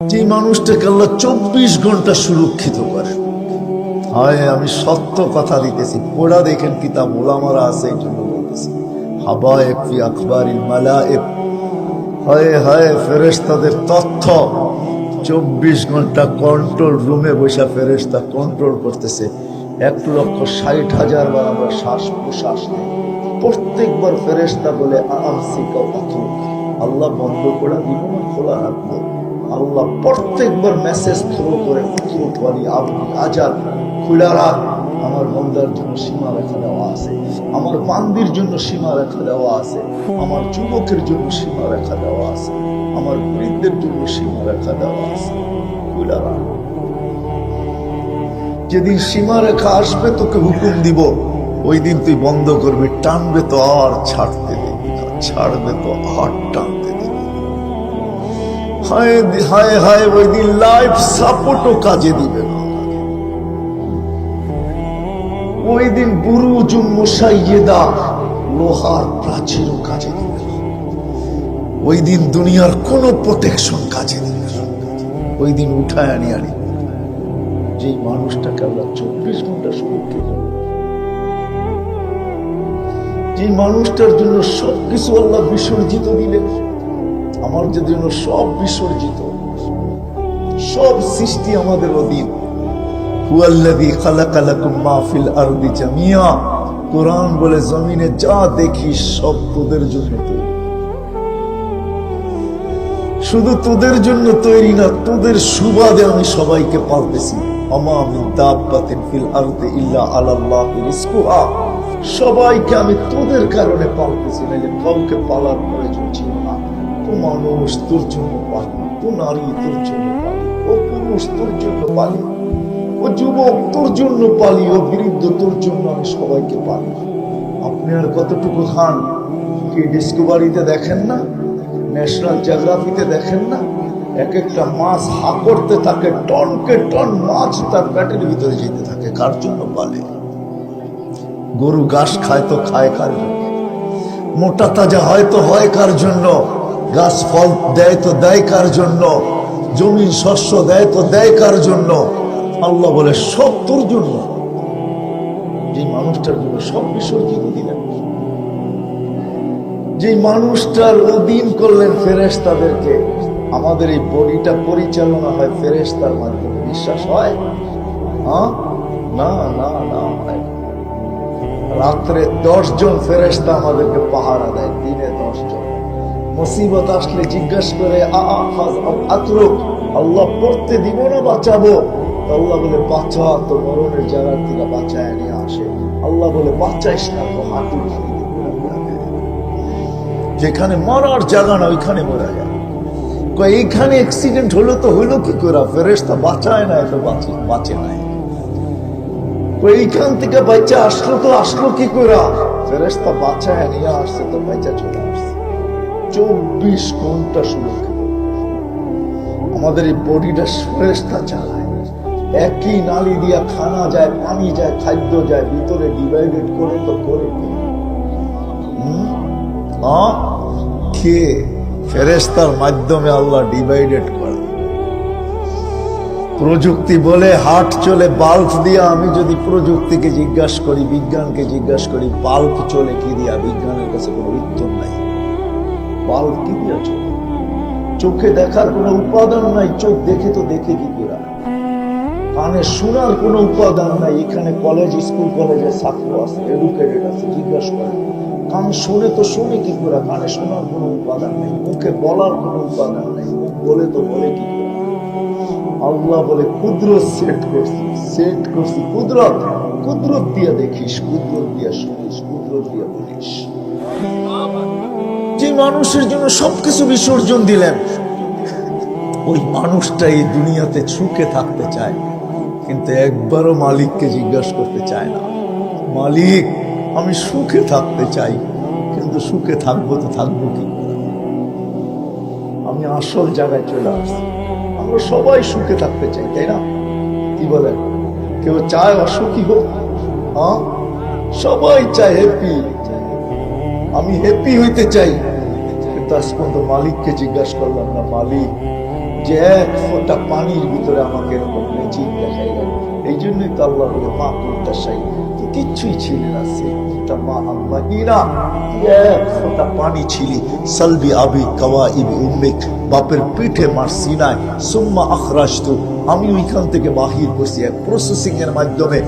যে মানুষটাকে আল্লাহ 24 ঘন্টা সুরক্ষিত করে। হয় আমি সত্য কথা দিতেছি, পড়া দেখেন কিতাব ওলামারা আছে এই জন্য বলতেছি। হাবায়েব ফি আখবারিল মালায়েব, হয় হয় ফেরেশতাদের তথ্য 24 ঘন্টা কন্ট্রোল রুমে বসে ফেরেশতা কন্ট্রোল করতেছে। 1,60,000 বার আমরা শ্বাস প্রশ্বাস নেই, প্রত্যেকবার ফেরেশতা বলে আল্লাহ বন্ধ করে দিব না খোলা রাখবো। আল্লাহ প্রত্যেকবার মেসেজ থ্রো করে আজাদ খুলা রাখ, আমার বন্দার জন্য সীমা রেখা দেওয়া আছে, আমার বান্দির জন্য সীমা রেখা দেওয়া আছে, আমার যুবকের জন্য সীমা রেখা দেওয়া আছে, আমার বৃদ্ধের জন্য সীমা রেখা দেওয়া আছে। খুলা রাখ। যেদিন সীমা রেখা আসবে তোকে হুকুম দিব, ওই দিন তুই বন্ধ করবি, টানবে তো আর ছাড়তে দিবি না, ছাড়বে তো আর টানতে দিবি। হায় হায় হায়, ওই দিন লাইফ সাপোর্টও কাজে দিবে না। ওই দিন বুরুজুম মুশাইয়্যিদা, লোহার প্রাচীরও কাজে দিবে না। ওই দিন দুনিয়ার কোনো প্রোটেকশন কাজে দিবে না। ওই দিন উঠায় আনি যেই মানুষটাকে আল্লাহ 24 ঘন্টা সুরক্ষিত, যে মানুষটার জন্য সবকিছু আল্লাহ বিসর্জিত দিলেন, আমার জন্য সব বিসর্জিত, সব সৃষ্টি আমাদের অধীন। হুয়াল্লাযী খালাকা লাকুম মা ফিল আরদি জামিয়া, কোরআন বলে জমিনে যা দেখিস সব তোদের জন্য তৈরি। শুধু তোদের জন্য তৈরি না, তোদের সুবাদে আমি সবাইকে পালতেছি। ওমা মিন দাব্বাতিন ফিল আরদি ইল্লা আলাল্লাহি রিজকুহা, সবাইকে আমি তোদের কারণে পালতেছি, নাইলে কাউকে পালার প্রয়োজন ছিল না। ও মানুষ তোর জন্য পালি, ও নারী তোর জন্য পালি, ও পুরুষ তোর জন্য পালি, ও যুবক তোর জন্য পালি, ও বৃদ্ধ তোর জন্য আমি সবাইকে পালি। আপনি আর কতটুকু খান? কি ডিসকভারিতে দেখেন না, ন্যাশনাল জিওগ্রাফিতে দেখেন না, এক একটা মাছ হা করতে থাকে, টনকে টন মাছ তার পেটের ভিতরে যেতে থাকে। কার জন্য পালে? গরু ঘাস খায় তো খায় কার জন্য? মোটা তাজা হয় তো হয় কার জন্য? গাছ ফল দেয় তো দেয় কার জন্য? জমিন শস্য দেয় তো দেয় কার জন্য? আল্লাহ বলে সব তোর জন্য। যে মানুষটার জন্য সব বিসর্জিত দিলেন, যে মানুষটার অধীন করলেন ফেরেশতাদেরকে, আমাদের এই বডিটা পরিচালনা হয় ফেরেশতার মাধ্যমে। বিশ্বাস হয়? হ্যাঁ, না না না হয়। রাত্রে 10 জন ফেরেশতা আমাদেরকে পাহারা দেয়, দিনে 10 জন। মুসিবত আসলে জিজ্ঞাসা করে আল্লাহ পড়তে দিব না বাঁচাবো? আল্লাহ বলে বাঁচা, তো মরণের জায়গার থেকে বাঁচায় নিয়ে আসে। আল্লাহ বলে বাঁচাইস না, তো হাঁটু যেখানে মরার জায়গা না ওইখানে মরা যায়। এইখানে অ্যাক্সিডেন্ট হলো তো হইলো কি করে? ফেরেশতা বাঁচায় না, তো বাঁচে নাই। এইখান থেকে বাচ্চা আসলো তো আসলো কি করে? ফেরেশতা বাঁচায় নিয়ে আসছে, তো বাচ্চা চলে আসছে। 24 ঘন্টা সুরক্ষিত। আমাদের এই বডিটা ফেরেশতা চালায়। একই নালী দিয়া খানা যায়, পানি যায়, খাদ্য যায়, ভিতরে ডিভাইডেড করে তো করে কে? ফেরেশতার মাধ্যমে আল্লাহ ডিভাইডেড করে। প্রযুক্তি বলে হাট চলে বাল্ব দিয়া। আমি যদি প্রযুক্তিকে জিজ্ঞাসা করি, বিজ্ঞানকে জিজ্ঞাসা করি, বাল্ব চলে কি দিয়া, বিজ্ঞানের কাছে কোনো উত্তর নাই। বাল্ব কি দিয়া চলে? চোখে দেখার কোনো উপাদান নাই, চোখ দেখে তো দেখে কি করে? কানে শোনার কোনো উপাদান নাই। এখানে কলেজ স্কুল কলেজে ছাত্র আছে, এডুকেটেড আছে, জিজ্ঞাসা করে কান শুনে তো শুনে কি করে? কানে শোনার কোনো উপাদান নেই, মুখে বলার কোনো উপাদান নেই, মুখ বলে তো বলে কি করে? আল্লাহ বলে কুদরত সেট করছি কুদরত। কুদরত দিয়ে দেখিস, কুদরত দিয়ে শুনিস, কুদরত দিয়ে বলিস। যে মানুষের জন্য সবকিছু বিসর্জন দিলেন, ওই মানুষটা এই দুনিয়াতে সুখে থাকতে চায়, কিন্তু একবারও মালিককে জিজ্ঞাসা করতে চায় না। মালিক, আমি সুখে থাকতে চাই, কিন্তু সুখে থাকবো তো থাকবো কি? আমি আসল জায়গায় চলে আসছি। আমরা সবাই সুখে থাকতে চাই, তাই না? কি বলেন? কেউ চায় অসুখী হোক? হ্যাঁ, সবাই চায় হ্যাপি। আমি হ্যাপি হইতে চাই, কিন্তু আজ পর্যন্ত মালিককে জিজ্ঞাসা করলাম না, মালিক যে এক ফোঁটা পানির ভিতরে আমাকে এরকম ম্যাজিক দেখাইলেন। এই জন্যই তো আল্লাহ বলে মা কুনতা শাই, তুই কিচ্ছুই ছিলি না, সে কুনতা মা আল্লাহিনা, এক ফোঁটা পানি ছিলি। সালবি আবি কাওয়াইবি উম্মিক, বাপের পিঠে মার সিনায়। সুম্মা আখরাজতু, আমি ওইখান থেকে বাহির করছি এক প্রসেসিং এর মাধ্যমে।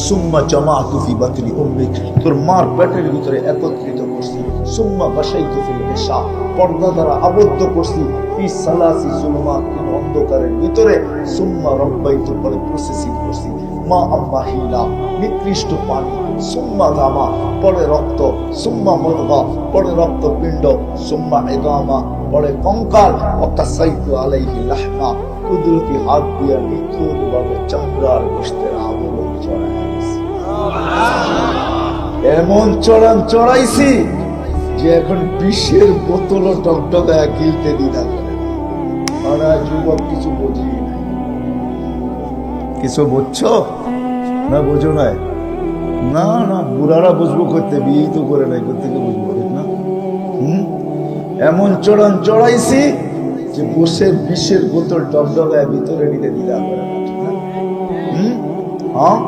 সুম্মা জামাআতু ফি বাতনি উম্মিক, তোর মার পেটের ভিতরে একত্রিত করছি। সুম্মা বাসাইতু ফিল ইশা, পর্দা দ্বারা আবদ্ধ করছি। ফি সালাসি জুলুমাত, অন্ধকারের ভিতরে। সুম্মা রব্বাইতু, পরে প্রসেসিং করছি। মা আম্মাহিলা, নিকৃষ্ট পানি। সুম্মা দামা, পরে রক্ত। সুম্মা মুদগা, পরে রক্তপিণ্ড। সুম্মা ইদামা, পরে কঙ্কাল। ওয়াকাসাইতু আলাইহি লাহমা, কুদরতি হাত দিয়া নিখুঁতভাবে চামড়ার গোশতের আবরণ চড়াইছি। এমন চড়ান চড়াইছি যে এখন বিষের বোতলও টকটকায় গিলতে দ্বিধা করে। আমরা যুবক কিছু বুঝি নাই। কিছু বুঝছো না? বোঝো নাই? না না, বুড়ারা বুঝবো করতে, বিয়ে তো করে নাই, করতে বুঝবো না। এমন চড়ান চড়াইছি যে বসে বিষের বোতল টকটকায় ভিতরে নিতে দ্বিধা করে না। হ্যাঁ,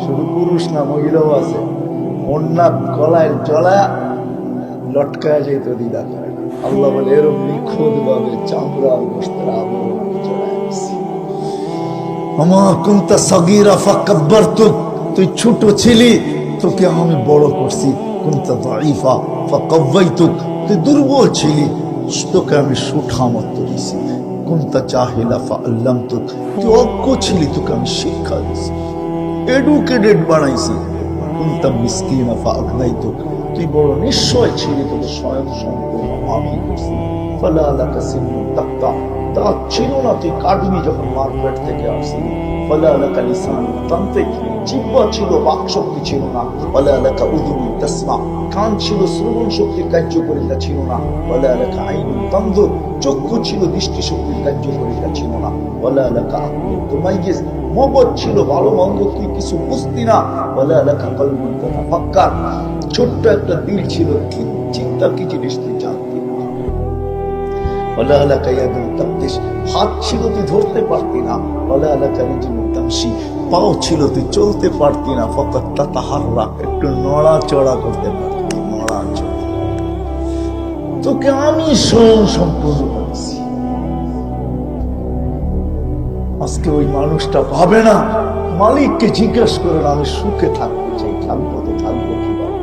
শুধু পুরুষ না, মহিলাও আছে। অন্যা গলায় জলা লটকায় যেত দ্বিধা করে না। আল্লাহ বলে এরকম নিখুঁত ভাবে চামড়ার গোশতের আবরণ চড়াইছি। আমা কুনতা সাগীরা ফাকাব্বারতুক, তুই ছোট ছিলি, তোকে আমি বড় করছি। কুনতা দাঈফা ফাকাওয়াইতুক, তুই দুর্বল ছিলি, তোকে আমি সুঠামত্ব দিছি। কুনতা জাহিলা ফাআল্লামতুক, তুই অজ্ঞ ছিলি, তোকে আমি শিক্ষা দিছি, এডুকেটেড বানাইছি। কুনতা মিসকিনা ফাআগনাইতুক, তুই বড় নিশ্চয় ছিলি, তোকে স্বয়ং সম্পূর্ণ আমি করছি। ফালা লাকা সিন্নুন তাক্তা, তা ছিল না, তুই কাটবি যখন মার পেট থেকে আসছিলি। ফালা লাকা লিসানুন তানতিক, জিহ্বা ছিল, বাক শক্তি ছিল না। ফালা লাকা উযুনুন তাসমা, কান ছিল, শ্রবণ শক্তির কার্যকারিতা ছিল না। ফালা লাকা আইনুন তানজুর, চক্ষু ছিল, দৃষ্টি শক্তির কার্যকারিতা ছিল না। ফালা লাকা আকুলুন তুমাইয়িজ, মগজ ছিল, ভালো মন্দ তুই কিছু বুঝতি না। ফালা লাকা কলবুন তাতাফাক্কার, ছোট্ট একটা দিল ছিল, কি চিন্তা কি জিনিস তুই জানতি না। ওয়ালা লাকা ইয়াদুন তাবতিশ, হাত ছিল, তুই ধরতে পারতি না। ওয়ালা লাকা রিজলুন তামশি, পাও ছিল, তুই চলতে পারতি না। ফাকাত তাতাহাররাক, একটু নড়াচড়া করতে পারতি, নড়াচড়া। তোকে আমি স্বয়ং সম্পূর্ণ করেছি। আজকে ওই মানুষটা ভাবে না, মালিককে জিজ্ঞাসা করে না, আমি সুখে থাকতে চাই, থাকবো তো থাকবো কিভাবে?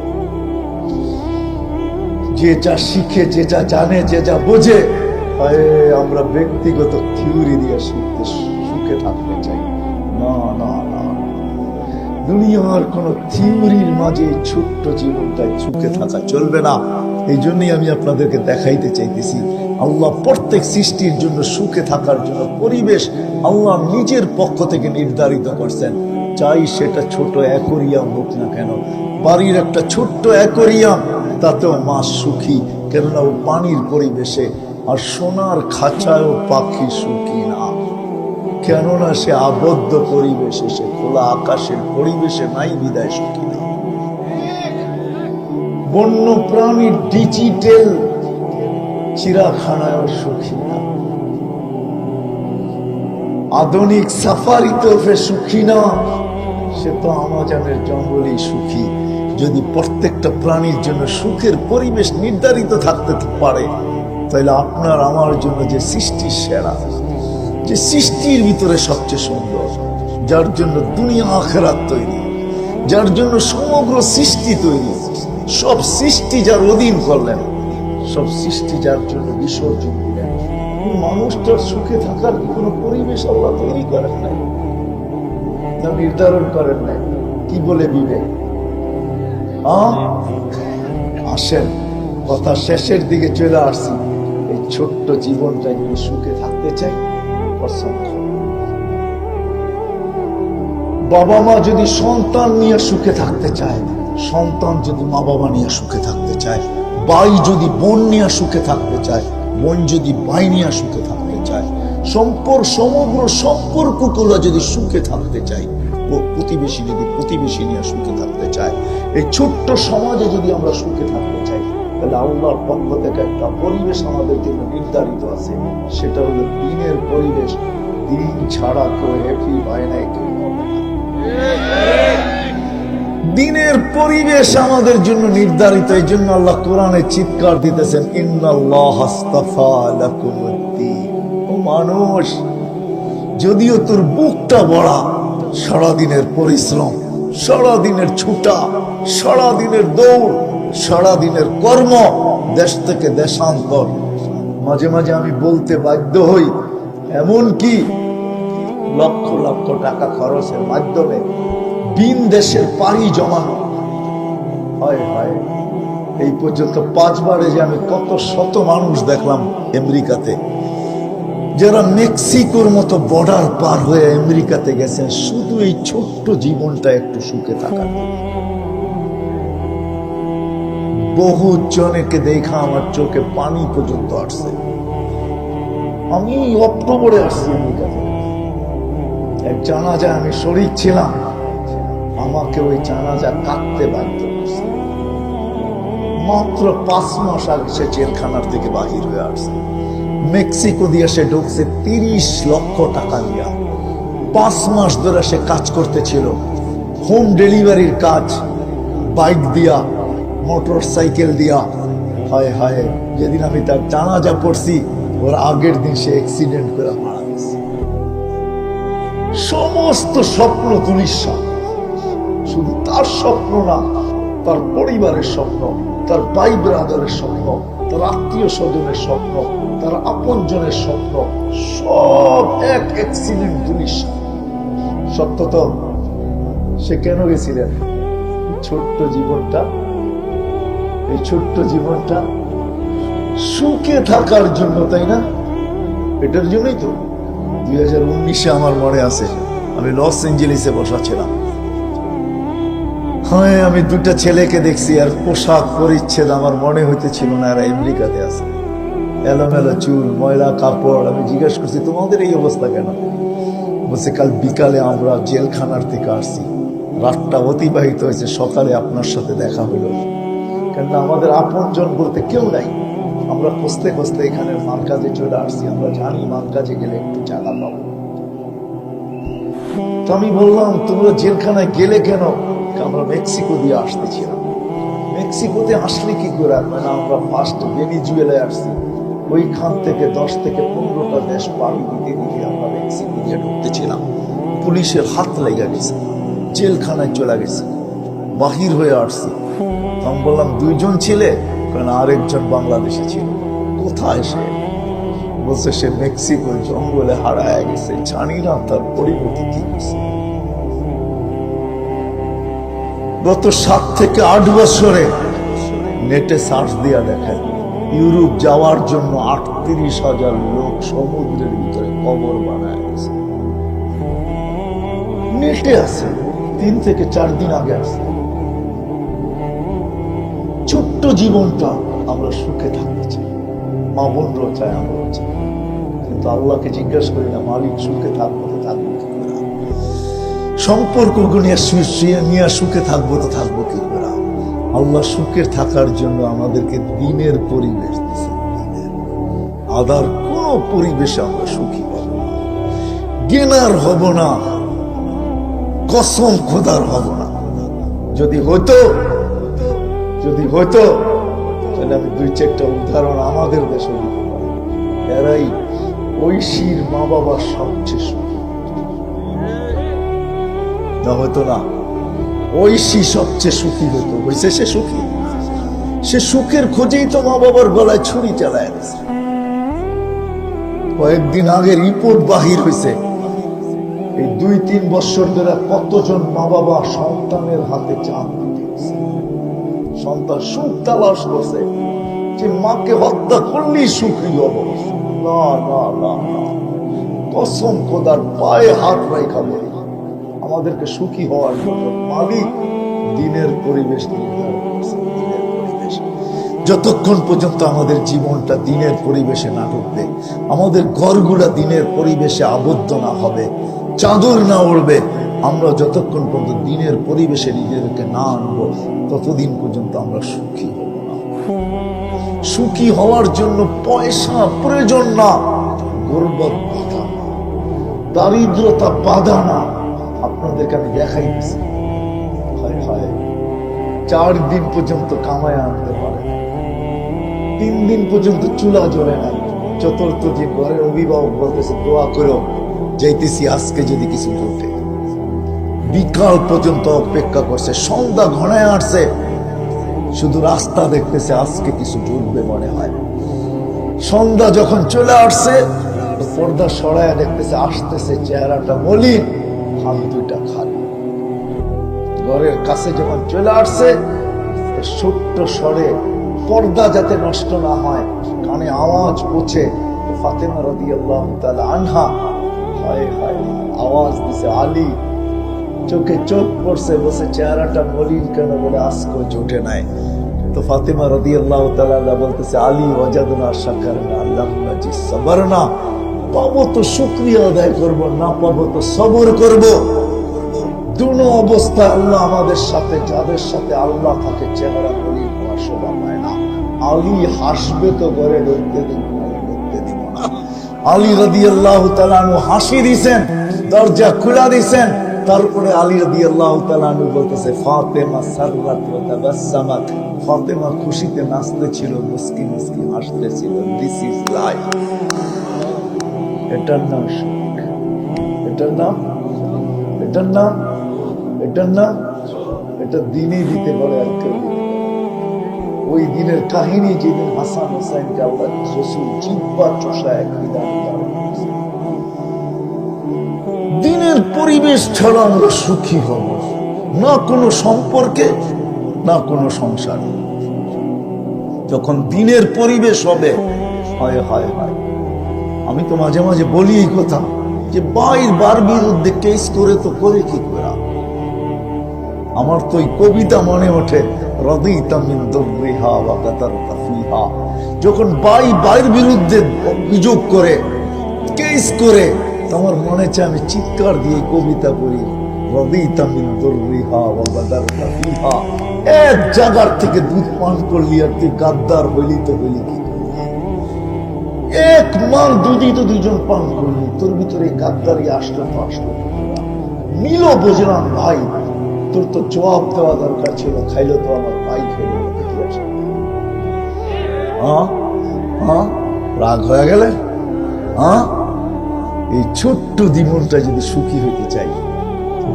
যে যা শিখে, যে যা জানে, যে যা বোঝে, আমরা ব্যক্তিগত থিওরি দিয়ে সুখে থাকতে চাই। না না না, দুনিয়ার কোন থিওরির মাঝে ছোট্ট জীবনটায় সুখে থাকা চলবে না। এই জন্যই আমি আপনাদেরকে দেখাইতে চাইতেছি, আল্লাহ প্রত্যেক সৃষ্টির জন্য সুখে থাকার জন্য পরিবেশ আল্লাহ নিজের পক্ষ থেকে নির্ধারিত করছেন। চাই সেটা ছোট অ্যাকোরিয়াম হোক না কেন, বাড়ির একটা ছোট্ট অ্যাকোরিয়াম, তাতেও মা সুখী, কেননা ও পানির পরিবেশে। আর সোনার খাঁচায়ও পাখি সুখী না, কেননা সে আবদ্ধ পরিবেশে, সে খোলা আকাশের পরিবেশে নাই, বিদায় সুখী না। বন্য প্রাণীর ডিজিটাল চিড়াখানায়ও সুখী না, আধুনিক সাফারিতে সুখী না, সে তো আমাজনের জঙ্গলেই সুখী। যদি প্রত্যেকটা প্রাণীর জন্য সুখের পরিবেশ নির্ধারিত থাকতে পারে, তাহলে আপনার আমার জন্য যে সৃষ্টি সেরা, যে সৃষ্টির ভিতরে সবচেয়ে সুন্দর, যার জন্য দুনিয়া আখিরাত তৈরি, যার জন্য সমগ্র সৃষ্টি তৈরি, সব সৃষ্টি যার অধীন করলেন, সব সৃষ্টি যার জন্য বিসর্জন দিলেন, মানুষটার সুখে থাকার কোন পরিবেশ আল্লাহ তৈরি করেন নাই, না নির্ধারণ করেন নাই। কি বলে বিবেক? আসেন, কথা শেষের দিকে চলে আসছি। এই ছোট্ট জীবনটা নিয়ে সুখে থাকতে চাই। বাবা মা যদি সন্তান নিয়ে সুখে থাকতে চায়, সন্তান যদি মা বাবা নিয়ে সুখে থাকতে চায়, ভাই যদি বোন নিয়ে সুখে থাকতে চায়, বোন যদি ভাই নিয়ে সুখে থাকতে চায়, সমগ্র সম্পর্কগুলো যদি সুখে থাকতে চায়, ও প্রতিবেশী যদি প্রতিবেশী নিয়ে সুখে থাকতে চায়, এই ছোট্ট সমাজে যদি আমরা সুখে থাকতে চাই, তাহলে আল্লাহর পক্ষ থেকে একটা পরিবেশ আমাদের জন্য নির্ধারিত আছে, সেটা হলো দিনের পরিবেশ। দিন ছাড়া কেউ হ্যাপি হয় নাই, কেউ হবে না। দিনের পরিবেশ আমাদের জন্য নির্ধারিত। এই জন্য আল্লাহ কোরআনে চিৎকার দিতেছেন, ইন্নাল্লাহ আস্তাফা লাকুমুদ্দীন। ও মানুষ, যদিও তোর বুকটা বড়া, সারাদিনের পরিশ্রম, সারাদিনের ছুটা, সারাদিনের দৌড়, সারাদিনের কর্ম, দেশ থেকে দেশান্তর, মাঝে মাঝে আমি বলতে বাধ্য হই, এমন কি লক্ষ লক্ষ টাকা খরচের মাধ্যমে ভিন দেশের পাড়ি জমানো হয় হয়। এই পর্যন্ত 5 বারে যে আমি কত শত মানুষ দেখলাম আমেরিকাতে, যারা মেক্সিকোর মতো বর্ডার পার হয়ে আমেরিকাতে গেছেন শুধু এই ছোট্ট জীবনটা একটু সুখে থাকার। বহু জনকে দেখা আমার চোখে পানি পর্যন্ত আসছে। আমি অক্টোবরে আসছি আমেরিকাতে, এক জানাজায় আমি শরীর ছিলাম, আমাকে ওই জানাজা কাটতে বাধ্য করছে। মাত্র 5 মাস আগে সে জেলখানার থেকে বাহির হয়ে আসছে। মেক্সিকো দিয়ে সে ঢুকছে 30 লক্ষ টাকা নিয়ে। 5 মাস ধরে সে কাজ করতেছিল, হোম ডেলিভারির কাজ, বাইক দিয়া, মোটর সাইকেল দিয়া। হায় হায়, যেদিন আমি তার জানাজা পড়ছি ওর আগের দিন সে অ্যাক্সিডেন্ট করে মারা গেছে। সমস্ত স্বপ্ন দুলিশা। শুধু তার স্বপ্ন না, তার পরিবারের স্বপ্ন, তার ভাই ব্রাদারের স্বপ্ন, তার আত্মীয় স্বজনের স্বপ্ন, তার আপনজনের স্বপ্ন, সব এক অ্যাক্সিডেন্ট দুলিশা। সত্য তো, সে কেন গেছিলেন? ছোট্ট জীবনটা, এই ছোট্ট জীবনটা সুখে থাকার জন্য, তাই না? এটার জন্যই তো 2019-এ আমার মনে আছে, আমি লস এঞ্জেলিসে বসা ছিলাম। হ্যাঁ, আমি 2টা ছেলেকে দেখছি, আর পোশাক পরিচ্ছেদ আমার মনে হইতেছিল না এরা আমেরিকাতে আছে। এলোমেলো চুল, ময়লা কাপড়। আমি জিজ্ঞেস করছি, তোমাদের এই অবস্থা কেন? বলছে, কাল বিকালে আমরা জেলখানার থেকে আসছি, রাতটা অতিবাহিত হয়েছে, সকালে আপনার সাথে দেখা হইল। কেননা আমাদের আপনজন বলতে কেউ নাই। আমরা খুঁজতে খুঁজতে এখানে মানকাজে চলে আসছি, আমরা জানি মানকাজে গেলে একটু জায়গা পাবো। তো আমি বললাম, তোমরা জেলখানায় গেলে কেন? আমরা মেক্সিকো দিয়ে আসতেছিলাম। মেক্সিকোতে আসলে কি করে? মানে আমরা ফার্স্ট ভেনিজুয়েলায় আসছি, ওইখান থেকে 10 থেকে 15টা দেশ পাড়ি দিতে দিতে আমরা মেক্সিকো দিয়ে ঢুকতেছিলাম। পুলিশের হাত লেগে গেছে, জেলখানায় চলে গেছে, বাহির হয়ে আসছি। আমি বললাম, 2 জন ছিলে? কারণ আরেকজন বাংলাদেশে ছিল। কোথায় সে? বলছে, সে মেক্সিকোর জঙ্গলে হারায় গেছে, জানি না তার পরিণতি কি হয়েছে। গত 7 থেকে 8 বছরে নেটে সার্চ দিয়া দেখেন, ইউরোপ যাওয়ার জন্য 38,000 লোক সমুদ্রের ভিতরে কবর বানায় গেছে। নেটে আছে, 3 থেকে 4 দিন আগে আসছে। ছোট্ট জীবনটা আমরা সুখে থাকতে চাই, মা বোনরাও চাই, আমরাও চাই, কিন্তু আল্লাহকে জিজ্ঞেস করি না, মালিক সুখে থাকবো তো থাকবো কি করে? সম্পর্ক নিয়ে সুখে থাকবো তো থাকবো কি করে? আল্লাহ সুখের থাকার জন্য আমাদেরকে দিনের পরিবেশ দিয়েছেন। আদার কোন পরিবেশে আমরা সুখী হব না, জ্ঞানার হব না, কসম খোদার হব না। যদি হইতো তাহলে আমি 2-4টা উদাহরণ আমাদের দেশে দিতে পারি। এরাই ঐশীর মা বাবার সবচেয়ে সুখী। না হইতো না, ঐশী সবচেয়ে সুখী হইতো। হয়েছে সে সুখী? সে সুখের খোঁজেই তো মা বাবার গলায় ছুরি চালায় গেছে। কয়েকদিন আগে রিপোর্ট বাহির হয়েছে, এই 2-3 বছর ধরে কতজন মা বাবা সন্তানের হাতে চাপ দিতেছে। সন্তান সুখ তালাশ করছে, যে মাকে হত্যা করলেই সুখী হব। না না না না, কসম খোদার পায়ে হাত রাখা বলি, আমাদেরকে সুখী হওয়ার জন্য মালিক দিনের পরিবেশ নির্ধারণ করছে। দিনের পরিবেশ, যতক্ষণ পর্যন্ত আমাদের জীবনটা দিনের পরিবেশে না ঢুকবে, আমাদের ঘরগুলা দিনের পরিবেশে আবদ্ধ না হবে, চাদর না উড়বে, আমরা যতক্ষণ পর্যন্ত দিনের পরিবেশে নিজেদেরকে না আনবো, ততদিন পর্যন্ত আমরা সুখী হব না। সুখী হওয়ার জন্য পয়সা প্রয়োজন না, গর্বত বাধা না, দারিদ্রতা বাধা না। আপনাদেরকে আমি দেখাই দিচ্ছি, 4 দিন পর্যন্ত কামায় আনতে পারে, 3 দিন পর্যন্ত চুলা জ্বলে নাই, 4th দিন ঘরের অভিভাবক বলতেছে দোয়া করো, যাইতেছি আজকে যদি কিছু ঘটে। বিকাল পর্যন্ত অপেক্ষা করছে, সন্ধ্যা ঘনায় আসছে, শুধু রাস্তা দেখতেছে আজকে কিছু জুটবে মনে হয়। সন্ধ্যা যখন চলে আসছে, পর্দা সরায় দেখতেছে আসতেছে, চেহারাটা মলিন, হাত 2টা খালি। ঘরের কাছে যখন চলে আসছে, ছোট্ট স্বরে, পর্দা যাতে নষ্ট না হয়, কানে আওয়াজ পৌঁছে, ফাতেমা রাদিয়াল্লাহু তাআলা আনহা হায় হায় আওয়াজ দিছে, আলী। চোখে চোখ পড়ছে, বসে চেহারাটা মলিন কেন, বলে আজকে জোটে নাই। তো ফাতেমা রাদিয়াল্লাহু তাআলা বলতেছে, আলী ওয়াজাদনা শাকারনা লাম নাজি সাবরনা, পাবো তো শুকরিয়া আদায় করব, না পাবো তো সবর করব। দুনো অবস্থা আল্লাহ আমাদের সাথে, যাদের সাথে আল্লাহ থাকে চেহারা মলিন হওয়ার শোভা পায় না। আলী হাসবে তো ঘরে ঢুকতে দিব না, ঢুকতে দিব না। আলী রাদিয়াল্লাহু তাআলা হাসি দিছেন, দরজা খুলে দিছেন। তারপরে আলী রাদিয়াল্লাহু তাআলা বলতেছে, ফাতেমা সাররাত ওয়া তাবাসসামাত, ফাতেমা খুশিতে নাচতেছিল, মুস্কি মুস্কি হাসতেছিল। This is life. এটার নাম সুখ, এটার নাম, এটার নাম, এটার নাম, এটা দিনে দিতে পারে আর কেউ দিতে পারে। ওই দিনের কাহিনী, যেদিন হাসান হুসাইনকে আল্লাহ রাসূল জিহ্বা চষায় বিদায় করেন। দিনের পরিবেশ ছাড়া আমরা সুখী হব না, কোনো সম্পর্কে না কোনো সংসার। যখন দিনের পরিবেশ হবে, হয় হয় হয়। আমি তো মাঝে মাঝে বলি এই কথা, যে বার বিরুদ্ধে কেস করে তো করে কি করা। আমার তো এই কবিতা মনে ওঠে, রাদিতা মিন দুররিহা ওয়া কাতারতা ফিহা। যখন বাইর বিরুদ্ধে অভিযোগ করে, কেস করে, আমার মনে চায় আমি চিৎকার দিয়ে কবিতা পড়ি, রাদিতা মিন দুররিহা ওয়া কাতারতা ফিহা। এক জায়গার থেকে দুধ পান করলি আর তুই গাদ্দার হইলি তো হইলি কি? এক মান দুধই তো 2জন পান করলি, তোর ভিতরে গাদ্দারি আসলো তো আসলো। মিল বুঝলাম ভাই, তোর তো জবাব দেওয়া দরকার ছিল, খাইলো তো আমার ভাই খাইলো। রাগ হয়ে গেলে? এই ছোট্ট জীবনটা যদি সুখী হইতে চাই,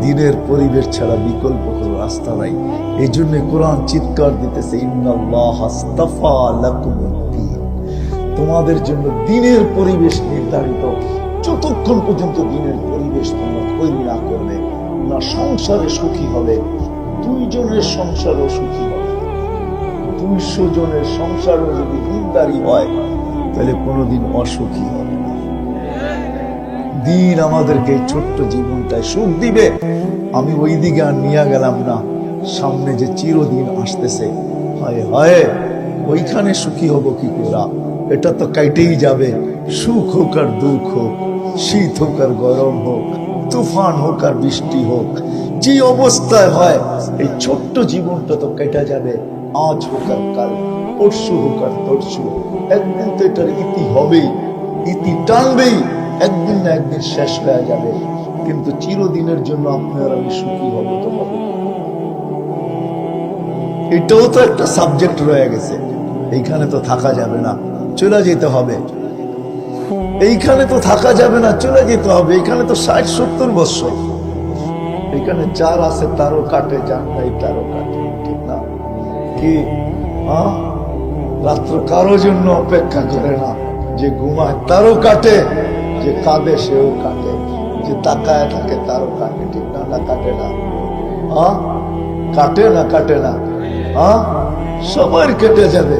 দিনের পরিবেশ ছাড়া বিকল্প কোনো রাস্তা নাই। এই জন্য কোরআন চিৎকার দিতেছে, ইন্নাল্লাহ আস্তাফা লাকুমুদ্দীন, তোমাদের জন্য দিনের পরিবেশ নির্ধারিত। যতক্ষণ পর্যন্ত দিনের পরিবেশ তোমরা তৈরি না করবে, না সংসারে সুখী হবে, 2 জনের সংসারও সুখী হবে। 200 জনের সংসারও যদি দিনদারি হয়, তাহলে কোনোদিন অসুখী হবে না। দিন আমাদেরকে এই ছোট্ট জীবনটায় সুখ দিবে। আমি ওই দিকে আর নিয়ে গেলাম না, সামনে যে চিরদিন আসতেছে, হায় হায় ওইখানে সুখী হব কি করে? এটা তো কাইটেই যাবে। সুখ হোক আর দুঃখ হোক, শীত হোক আর গরম হোক, তুফান হোক আর বৃষ্টি হোক, যে অবস্থায় হয়, এই ছোট্ট জীবনটা তো কেটে যাবে। আজ হোক আর কাল, পরশু হোক আর তরশু, একদিন তো এটার ইতি হবেই, ইতি টানবেই, একদিন না একদিন শেষ হয়ে যাবে। কিন্তু চিরদিনের জন্য আপনার আমি সুখী হব তো হবে। এটাও তো একটা সাবজেক্ট রয়ে গেছে। এইখানে তো থাকা যাবে না, চলে যেতে হবে। এইখানে তো থাকা যাবে না, চলে যেতে হবে। এখানে তো 60-70 বছর। এখানে যার আছে তারও কাটে, যার নাই তারও কাটে, ঠিক না? কি রাত্র কারো জন্য অপেক্ষা করে না, যে ঘুমায় তারও কাটে, যে কাঁদে সেও কাটে, যে তাকায় থাকে তারও কাটে, ঠিক না? না কাটে না? কাটে না? কাটে না? সবার কেটে যাবে,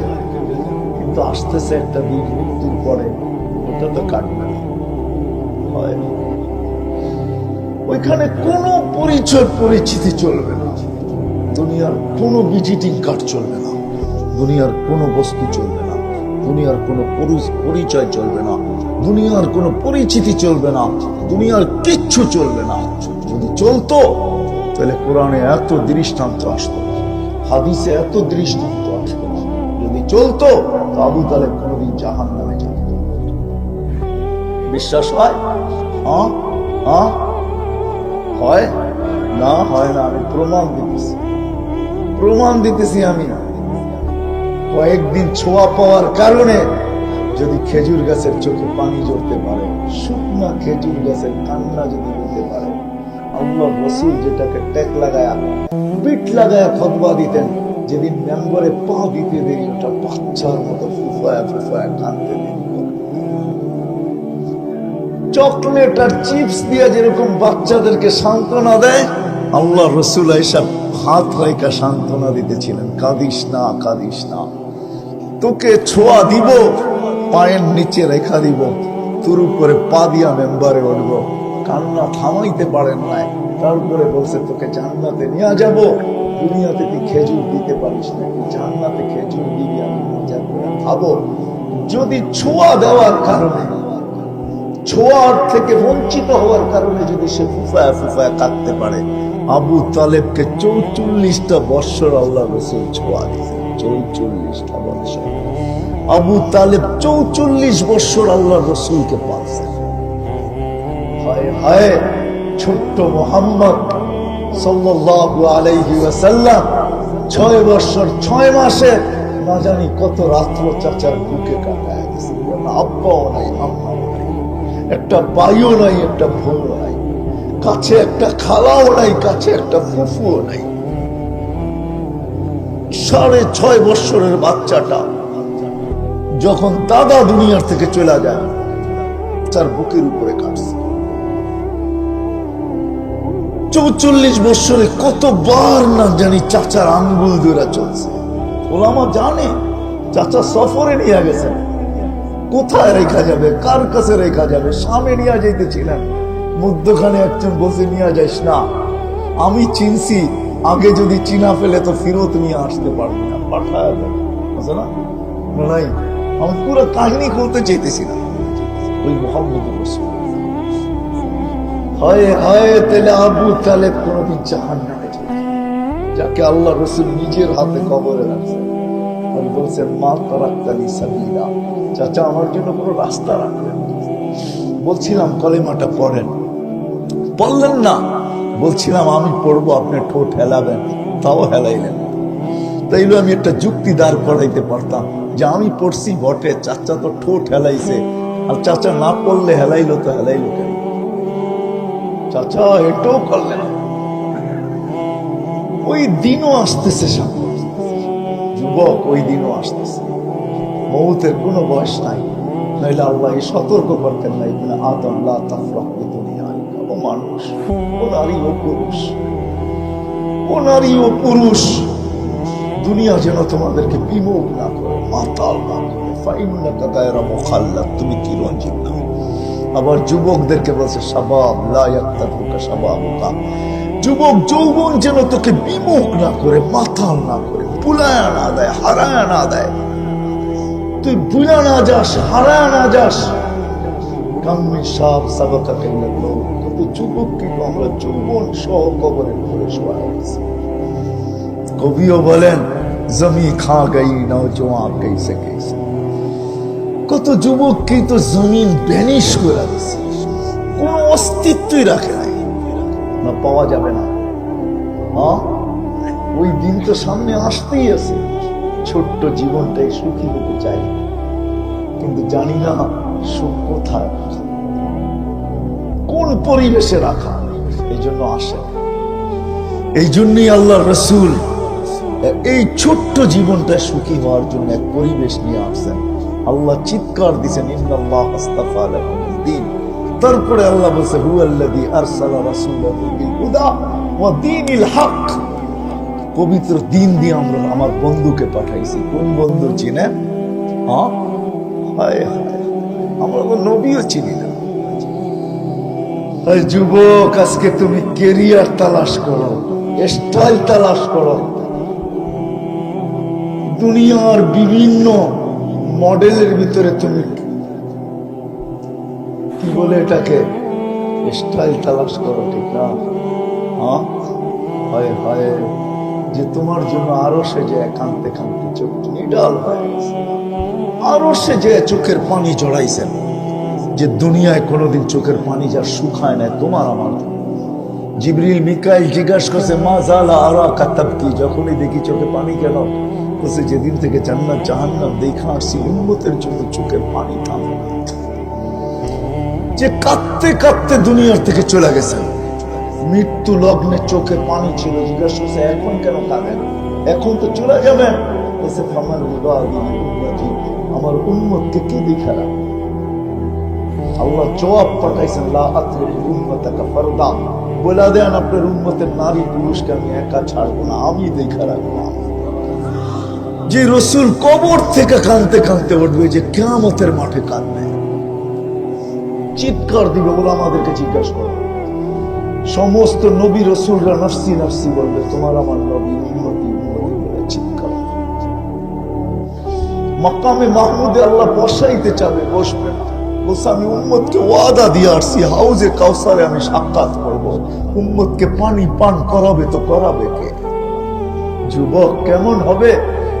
কিন্তু আসতেছে একটা দিন, মৃত্যুর পরে ওটা তো কাটবে না। ওইখানে কোনো পরিচয় পরিচিতি চলবে না, দুনিয়ার কোনো ভিজিটিং কার্ড চলবে না, দুনিয়ার কোনো বস্তু চলবে না, দুনিয়ার কোনো পরিচয় চলবে না, দুনিয়ার কোনো পরিচিতি চলবে না, দুনিয়ার কিচ্ছু চলবে না। যদি চলতো তাহলে কোরআনে এত দৃষ্টান্ত আসতো, হাদিসে এত দৃষ্টান্ত আসতো। যদি চলতো তো আবু তালেব কোনদিন জাহান্নামে যাবে না। বিশ্বাস হয়? হয় না? হয় না? আমি প্রমাণ দিতেছি আমি। কয়েকদিন ছোঁয়া পাওয়ার কারণে যদি খেজুর গাছের চোখে পানি ঝরতে পারে, শুকনা খেজুর গাছের কান্না যদি হতে পারে, আল্লাহ রাসূল যেটাকে টেক লাগায়া পিঠ লাগায়া খুতবা দিতেন, যেদিন মেম্বরে পা দিতে দেরি ওটা বাচ্চার মতো ফুফায়া ফুফায়া কাঁদতে দেরি। চকলেট আর চিপস দিয়ে যেরকম বাচ্চাদেরকে সান্ত্বনা দেয়, আল্লাহ রাসূল আয়েশা হাত রাইকা সান্ত্বনা দিতেছিলেন, কাঁদিস না, কাঁদিস না, তোকে ছোঁয়া দিব, পায়ের নিচে রেখা দিব, তোর উপরে পা দিয়া মেম্বারে উঠব। কান্না থামাইতে পারেন নাই, তারপরে বলছে তোকে জান্নাতে নিয়ে যাব। দুনিয়াতে তুই খেজুর দিতে পারিস না, জান্নাতে খেজুর দিবি, আমি মজা করে খাবো। যদি ছোঁয়া দেওয়ার কারণে, ছোঁয়ার থেকে বঞ্চিত হওয়ার কারণে যদি সে ফুফায়া ফুফায়া কাঁদতে পারে, আবু তালেবকে 44টা বৎসর আল্লাহ রাসূল ছোঁয়া দিয়েছেন। 44টা বৎসর আবু তালেব 44 বৎসর আল্লাহ রাসূলকে পালছেন। হায় হায়, ছোট্ট মুহাম্মদ সাল্লাল্লাহু আলাইহি ওয়াসাল্লাম 6 বৎসর 6 মাসে না জানি কত রাত্র চাচার বুকে কাটায় গেছে। আব্বাও নাই, আম্মাও নাই, একটা ভাইও নাই, একটা বোনও নাই, কাছে একটা খালাও নাই, কাছে একটা ফুফুও নাই। 6.5 বৎসরের বাচ্চাটা যখন দাদা দুনিয়ার থেকে চলে যায়, তার বুকের উপরে কাটছে। 44 বৎসরে কতবার না জানি চাচার আঙ্গুল ধরে চলছে। ওলামা জানে চাচা সফরে নিয়ে গেছেন, কোথায় রেখা যাবে, কার কাছে রেখা যাবে, সামনে নিয়ে যাইতেছিলেন, মধ্যখানে একজন বসে নিয়ে যাইস না, আমি চিনছি, আগে যদি চিনা ফেলে তো ফিরত নিয়ে আসতে পারবি না, পাঠায় আছে না নাই। আমি পুরো কাহিনী খুলতে চাইতেছি না। ওই মুহাম্মদ রাসূল হয় হয়, তাহলে আবু তালেব কোনদিন জাহান্নামে যাবে, যাকে আল্লাহ রাসূল নিজের হাতে কবরে রাখছেন। আমি বলছেন, মা তারাক্তানি সাবিলা, চাচা আমার জন্য কোনো রাস্তা রাখলেন। বলছিলাম কলেমাটা পড়েন, বললেন না। বলছিলাম আমি পড়বো, আপনি ঠোঁট হেলাবেন, তাও হেলাইলেন। তাইলে আমি একটা যুক্তি দাঁড় করাইতে পারতাম যে আমি পড়ছি বটে, চাচা তো ঠোঁট হেলাইছে, আর চাচা না পড়লে হেলাইলো তো হেলাইলো কেন? চাচা এটাও করলেন। ওই দিনও আসতেছে সামনে, যুবক, ওই দিনও আসতেছে। মৌতের কোনো বয়স নাই, নইলে আল্লাহ সতর্ক করতেন না, ইবনে আদম লা তাফরাহ বিদুনিয়াক। ও মানুষ, ও নারী ও পুরুষ, ও নারী ও পুরুষ, দুনিয়া যেন তোমাদেরকে বিমুখ না করে, মাতাল না করে। ফাইন্নাকা গায়রা মুখাল্লাদ, তুমি চিরঞ্জীব না। আবার যুবকদেরকে বলছে, শাবাব লা ইয়াক্তাফুকা শাবাবুকা, যুবক যৌবন যেন তোকে বিমুখ না করে, মাতাল না করে, ভুলায় না দেয়, হারায় না দেয়, তুই ভুলা না যাস, হারায় না যাস। কাম্মি সাপ সাবাকা কেন্দ্র, কত যুবক কিন্তু আমরা যৌবন সহ কবরে ঘুরে শোয়া গেছি। কবিও বলেন, জমি খা গই নওজওয়ান कैसे कैसे, কত যুবক কিন্তু জমিন ভ্যানিশ করে দিচ্ছে, কোন অস্তিত্বই রাখে নাই, না পাওয়া যাবে না। ওই দিন তো সামনে আসতেই আছে। ছোট্ট জীবনটাই সুখী হতে চাই, কিন্তু জানি না সুখ কোথায়, কোন পরিবেশে রাখা। এই জন্য আসে, এই জন্যই আল্লাহ রাসূল এই ছোট্ট জীবনটা সুখী হওয়ার জন্য এক পরিবেশ নিয়ে আসছেন। আল্লাহ চিৎকার দিচ্ছেন, ইন্নাল্লাহ আস্তাফা লাকুমুদ দ্বীন। তারপরে আল্লাহ বলছে, হুয়াল্লাযী আরসালা রাসূলাহু বিল হুদা ওয়া দীনিল হক, পবিত্র দিন দিয়ে আমরা আমার বন্ধুকে পাঠাইছি। কোন বন্ধু চিনেন? হায় হায়, আমরা তো নবীও চিনি না। যুবক, আজকে তুমি কেরিয়ার তালাশ করো, স্টাইল তালাশ করো, দুনিয়ার বিভিন্ন মডেলের ভিতরে তুমি কি বলে এটাকে স্টাইল তালাশ করো, ঠিক না? হায় হায়, যে তোমার জন্য আরো সে যে একান্তে কান্তে চোখ নিডাল হয়ে গেছে। আরো সে যে চোখের পানি জড়াইছেন, যে দুনিয়ায় কোনোদিন চোখের পানি যার শুকায় নাই তোমার আমার। জিবরিল মিকাইল জিজ্ঞাসা করছে মা জালা আরা কাতাব কি, যখনই দেখি চোখে পানি কেন? বলছে যেদিন থেকে জান্নাত জাহান্নাম দেখা আসছি উম্মতের জন্য চোখের পানি থামে না। যে কাঁদতে কাঁদতে দুনিয়ার থেকে চলে গেছেন, মৃত্যু লগ্নে চোখে পানি ছিল, জিজ্ঞাসা করছে এখন কেন কাঁদেন? এখন তো চলে যাবেন। বলছে ফামান রিবাদি উম্মতি, আমার উম্মতকে কে দেখা রাখবে? আল্লাহ জবাব পাঠাইছেন লা আতরুকু উম্মাতাকা ফারদা, বলে দেন আপনার উম্মতের নারী পুরুষকে আমি একা ছাড়বো না, আমি দেখা রাখবো। যে রসুল কবর থেকে কাঁদতে কাঁদতে উঠবে, যে কিয়ামতের মাঠে কাঁদবে, চিৎকার দিবে, বলে আমাদেরকে জিজ্ঞাসা করবে। সমস্ত নবী রসুলরা নফসি নফসি বলবে, তোমার আমার নবী উম্মতি উম্মতি বলে চিৎকার। মাকামে মাহমুদে আল্লাহ বসাইতে চাবে, বসবে না। বলছে আমি উম্মতকে ওয়াদা দিয়ে আসছি, হাউজে কাউসারে আমি সাক্ষাৎ করব। উম্মতকে পানি পান করাবে তো করাবে কে? যুবক কেমন হবে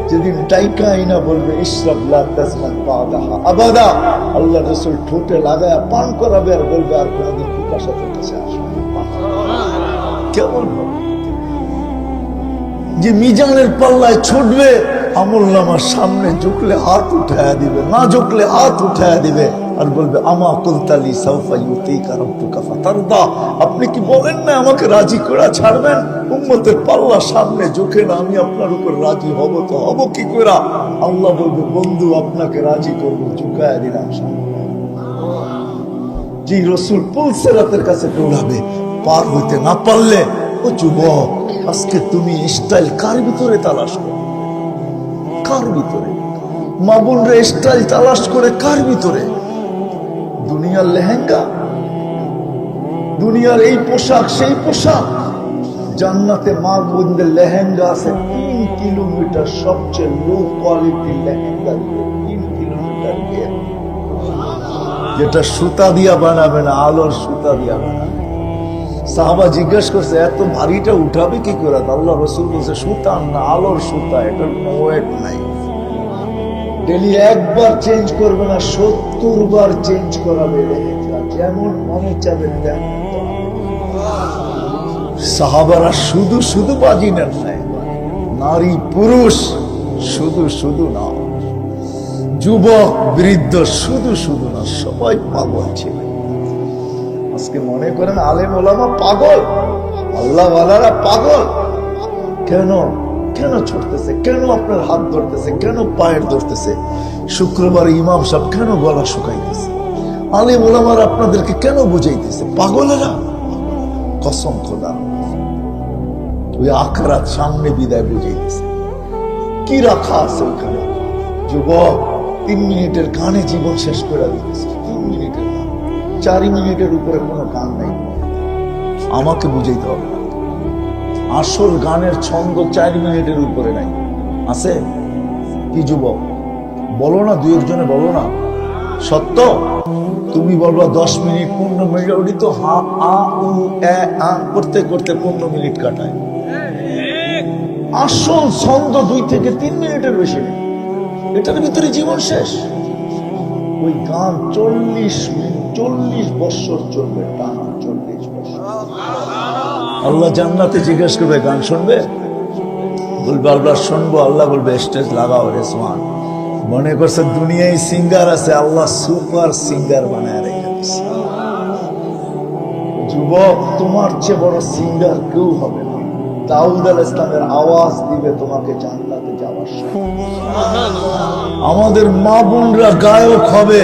যেদিন ডাইকা আইনা বলবে ইশরাব লা তাজমান বাদাহা আবাদা, আল্লাহ রাসূল ঠোঁটে লাগায়া পান করাবে আর বলবে আর কোনদিন পিপাসা করতেছে আসবে। কেমন হবে? যে মিজানের পাল্লায় ছুটবে, আমলনামার সামনে ঝুঁকলে হাত উঠায়া দিবে, না ঝুঁকলে হাত উঠায়া দিবে আর বলবে আমা কুলতালি সাউফা ইউতিকা রাব্বুকা ফাতারদা, আপনি কি বলেন না আমাকে রাজি করে ছাড়বেন? উম্মতের পাল্লা সামনে ঝুঁকে না, আমি আপনার উপর রাজি হব তো হব কি করে? আল্লাহ বলবে বন্ধু আপনাকে রাজি করবো, ঝুঁকায়া দিলাম সামনে। যে রসুল পুলসেরাতের কাছে দৌড়াবে, পার হইতে না পারলে, ও যুবক আজকে তুমি স্টাইল কার ভিতরে তালাশ করো? কার ভিতরে? মা বোনরা স্টাইল তালাশ করে কার ভিতরে? দুনিয়ার লেহেঙ্গা, দুনিয়ার এই পোশাক সেই পোশাক। জান্নাতে মা বোনদের লেহেঙ্গা আছে 3 কিলোমিটার, সবচেয়ে লো কোয়ালিটির লেহেঙ্গা, 3 কিলোমিটার গিয়ে, যেটা সুতা দিয়া বানাবে না, আলোর সুতা দিয়া বানাবে। সাহাবা জিজ্ঞাসা করছে এত ভারীটা উঠাবে কি করে? আল্লাহ রসুল বলছে সুতা না, আলোর সুতা, এটার ওয়েট নাই। ডেলি একবার চেঞ্জ করবে না, 70 বার চেঞ্জ করাবে লেহেঙ্গা, যেমন মনে চাবে তেমন। সাহাবারা শুধু শুধু বাজি নেন নাই, নারী পুরুষ শুধু শুধু না, যুবক বৃদ্ধ শুধু শুধু না, সবাই পাগল ছিল। আজকে মনে করেন আলেম ওলামা পাগল, আল্লাহ ওয়ালারা পাগল। কেন কেন ছুটতেছে? কেন আপনার হাত ধরতেছে? কেন পায়ের ধরতেছে? শুক্রবার ইমাম সাহেব কেন গলা শুকাইতেছে? আলেম ওলামারা আপনাদেরকে কেন বুঝাইতেছে? পাগলেরা। কসম খোদা, ওই আখরাত সামনে বিদায় বুঝাইতেছে। কি রাখা আছে ওখানে? যুবক 3 মিনিটের গানে জীবন শেষ করে দিতেছে। 3 মিনিটের গান, 4 মিনিটের উপরে কোনো গান নাই। আমাকে বুঝাইতে হবে না, আসল গানের ছন্দ 4 মিনিটের উপরে নাই। আছে কি যুবক? বলো না, 2-1 জনে বলো না। সত্য তুমি বলবা 10 মিনিট 15 মিনিট, ওটি তো হা আ উ এ আ করতে করতে 15 মিনিট কাটায়। আসল ছন্দ 2 থেকে 3 মিনিটের বেশি নেই, এটার ভিতরে জীবন শেষ। ওই গান 40 বছর চলবে, টানা 40 বছর। আল্লাহ জান্নাতে জিজ্ঞেস করবে গান শুনবে? বলবে আল্লাহ শুনবো। আল্লাহ বলবে স্টেজ লাগাও রেসমান। মনে করছে দুনিয়ায় সিঙ্গার আছে, আল্লাহ সুপার সিঙ্গার বানায় রেখে দিচ্ছে। যুবক তোমার চেয়ে বড় সিঙ্গার কেউ হবে না। দাউদ আলাইহিস সালামের আওয়াজ দিবে তোমাকে জান্নাতে যাওয়ার সময়। আমাদের মা বোনরা গায়ক হবে,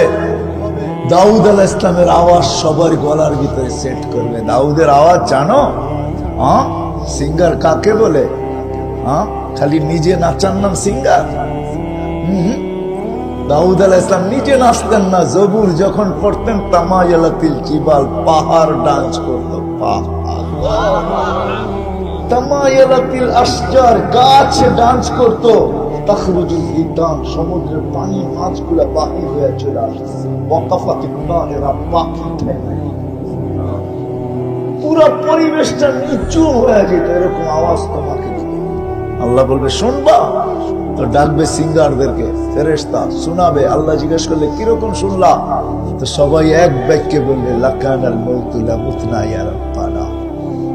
দাউদ আলাইহিস সালামের আওয়াজ সবার গলার ভিতরে সেট করবে। দাউদের আওয়াজ জানো? হ্যাঁ, সিঙ্গার কাকে বলে? হ্যাঁ, খালি নিজে নাচার নাম সিঙ্গার? দাউদ আলাইহিস সালাম নিজে নাচতেন না, জবুর যখন পড়তেন তামায়ালাতিল জিবাল, পাহাড় ডান্স করতো। তামায়ালাতিল আশজার, গাছ ডান্স করতো। তাখরুজুল হিতান, সমুদ্রের পানি মাছগুলা বাহির হয়ে চলে আসছে। ওয়াকাফাতিন নাহেরা, পাখি ঠেলে পুরো পরিবেশটা নিচু হয়ে যেত, এরকম আওয়াজ তোমাকে দিত। আল্লাহ বলবে শুনবা? তো ডাকবে সিঙ্গারদেরকে, ফেরেশতা শোনাবে। আল্লাহ জিজ্ঞেস করলে কিরকম শুনলা? তো সবাই এক বাক্যে বলবে লাকানাল মাউতু লামুতনা ইয়া রাব্বানা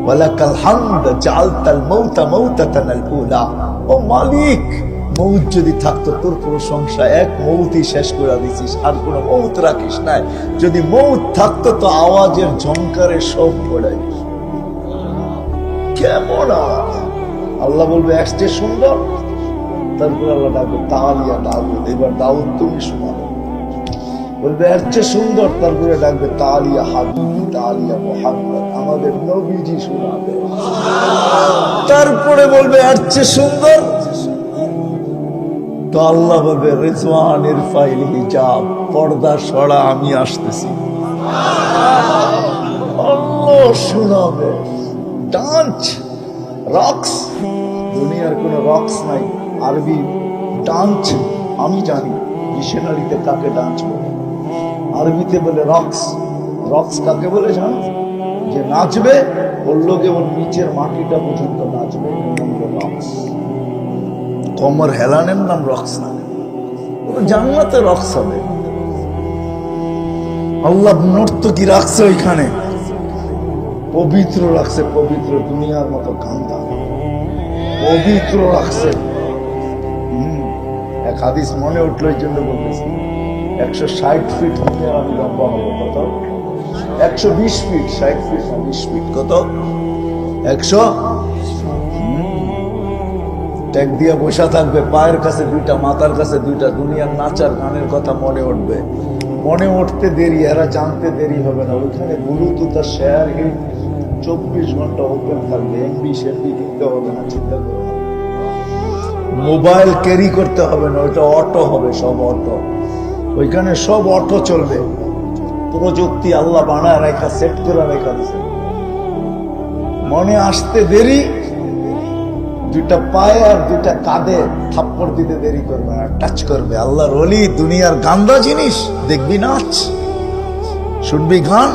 ওয়ালাকাল হামদ জাআলতাল মাউতা মাউতাতানাল উলা। ও মালিক, মৌত যদি থাকতো তোর প্রশংসা, এক মৌতই শেষ করে দিছিস, আর কোন মৌত রাখিস নাই। যদি মৌত থাকতো তো আওয়াজের ঝংকারে সব পড়াই। কেমন আওয়াজ! আল্লাহ বলবে একটে সুন্দর, তারপর আল্লাহ ডাকবে তালিয়া দাউদ, এবার দাউদ তুমি শোনাবে। বলবে এর চেয়ে সুন্দর, তারপরে ডাকবে তালিয়া হাবিবি, তালিয়া মুহাম্মদ, আমাদের নবীজি শোনাবে। তারপরে বলবে এর চেয়ে সুন্দর, তো আল্লাহ বলবে রিজওয়ানের ফাইল হিজাব, পর্দা সরা, আমি আসতেছি। আল্লাহ শোনাবে। ডান্স, রক্স, দুনিয়ার কোন রক্স নাই। আরবি ডান্স আমি জানি, ডিকশনারিতে কাকে ডান্স বলে, আরবিতে বলে রক্স। রক্স কাকে বলে জানো? যে নাচবে বললো কেবল নিচের মাটিটা পর্যন্ত নাচবে, রক্স। কমর হেলানের নাম রক্স না, জান্নাতে রক্স হবে। আল্লাহ নর্তকী রাখছে ওইখানে, পবিত্র রাখছে, পবিত্র, দুনিয়ার মতো কান্দা পবিত্র রাখছে। এক হাদিস মনে উঠলো, এই জন্য বলতেছি। 160 ফিট দুনিয়ার আমি লম্বা হবো, কত? 120 ফিট, 60 ফিট না 20 ফিট, কত? 100। ট্যাগ দিয়া বসা থাকবে, পায়ের কাছে দুইটা, মাথার কাছে দুইটা। দুনিয়ার নাচার গানের কথা মনে উঠবে, মনে উঠতে দেরি, এরা জানতে দেরি হবে না। ওইখানে ব্লুটুথ আর শেয়ার হিট 24 ঘন্টা ওপেন থাকবে, এমবি সেমবি কিনতে হবে না, চিন্তা করো না। মোবাইল ক্যারি করতে হবে না, ওইটা অটো হবে, সব অটো। ওইখানে সব অটো চলবে। প্রযুক্তি আল্লাহ বানায় রেখা, সেট করে রেখা দিছে। মনে আসতে দেরি, দুইটা পায়ে আর দুইটা কাঁধে থাপ্পড় দিতে দেরি করবে না, টাচ করবে। আল্লাহর ওলি, দুনিয়ার গান্দা জিনিস দেখবি, নাচ শুনবি, গান।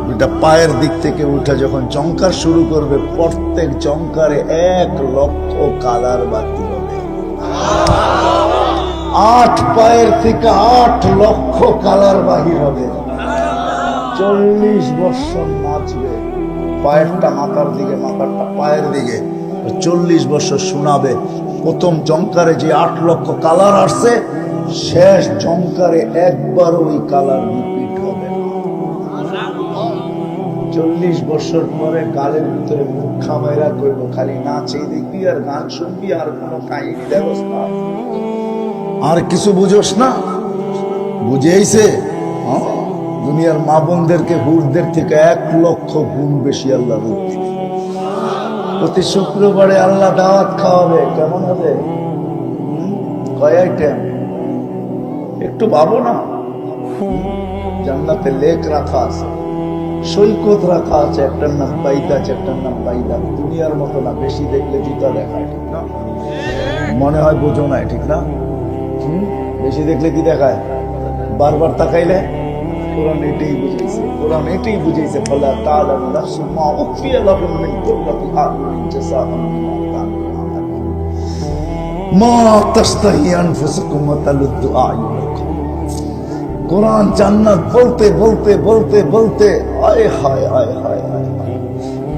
দুইটা পায়ের দিক থেকে উঠে যখন চমকার শুরু করবে, প্রত্যেক চমকারে 1 লক্ষ কালার বাতি হবে। 8 পায়ের থেকে 8 লক্ষ কালার বাহির হবে। 40 বছর নাচবে, পায়েরটা মাথার দিকে, মাথারটা পায়ের দিকে। 40 বছর শোনাবে। প্রথম জংকারে যে 8 লক্ষ কালার আসছে, শেষ জংকারে একবার ওই কালার রিপিট হবে। 40 বছর পরে গালের ভিতরে মুখ খামাইরা করবো, খালি নাচেই দেখবি আর গান শুনবি, আর কোনো কাহিনী দেখোস না, আর কিছু বুঝোস না। বুঝেইছে? দুনিয়ার মা বোনদেরকে হুরদের থেকে 1 লক্ষ গুণ বেশি আল্লাহ রূপ দিবে। প্রতি শুক্রবারে আল্লাহ দাওয়াত খাওয়াবে। কেমন হবে? কয় আইটেম? একটু ভাবো না। জান্নাতে লেক রাখা আছে, সৈকত রাখা আছে, একটার নাম বাইদা আছে, একটার নাম বাইদা। দুনিয়ার মতো না, বেশি দেখলে জুতা দেখায়, ঠিক না? মনে হয় বোঝো না, ঠিক না? বেশি দেখলে কি দেখায়? বারবার তাকাইলে। কোরআন এটাই বুঝাইছে, কোরআন এটাই বুঝাইছে। ফালা তাআলামু নাফসুম মা উখফিয়া লাহুম মিন কুররাতি আ'য়ুনিন জাযাআন বিমা কানু ইয়া'মালুন মা তাশতাহি আনফুসুকুম ওয়া তালুদ্দু আ'য়ুনুকুম। কোরআন জান্নাত বলতে বলতে বলতে বলতে আয় হায় হায় হায় হায়।